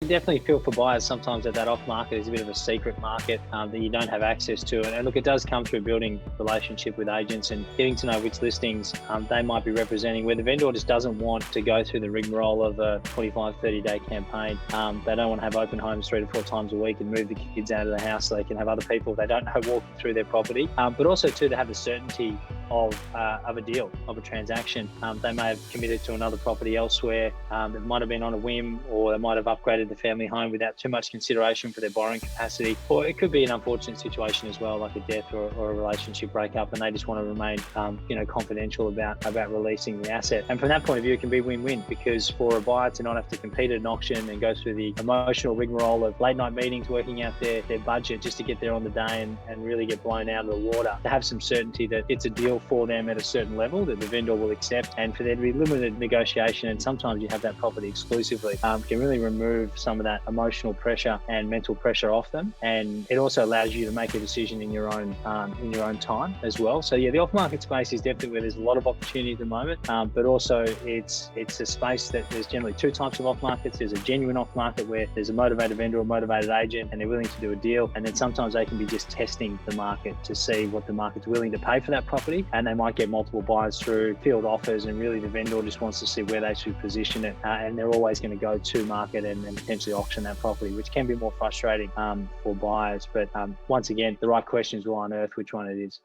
can definitely feel for buyers sometimes that off market is a bit of a secret market that you don't have access to. And look, it does come through building relationship with agents and getting to know which listings they might be representing, where the vendor just doesn't want to go through the rigmarole of a 25-30-day campaign. They don't want to have open homes 3 to 4 times a week and move the kids out of the house so they can have other people they don't know walking through their property. But also too, to have the certainty of a deal, of a transaction. They may have committed to another property elsewhere. It might have been on a whim, or they might have upgraded the family home without too much consideration for their borrowing capacity. Or it could be an unfortunate situation as well, like a death or a relationship breakup, and they just want to remain confidential about releasing the asset. And from that point of view, it can be win-win, because for a buyer to not have to compete at an auction and go through the emotional rigmarole of late night meetings, working out their budget just to get there on the day and really get blown out of the water, to have some certainty that it's a deal for them at a certain level that the vendor will accept, and for there to be limited negotiation, and sometimes you have that property exclusively, can really remove some of that emotional pressure and mental pressure off them. And it also allows you to make a decision in your own time as well. So yeah, the off-market space is definitely where there's a lot of opportunity at the moment, but also it's a space that there's generally two types of off-markets. There's a genuine off-market where there's a motivated vendor or motivated agent and they're willing to do a deal, and then sometimes they can be just testing the market to see what the market's willing to pay for that property, and they might get multiple buyers through field offers, and really the vendor just wants to see where they should position it, and they're always going to go to market and potentially auction that property, which can be more frustrating for buyers. But once again, the right questions will unearth which one it is.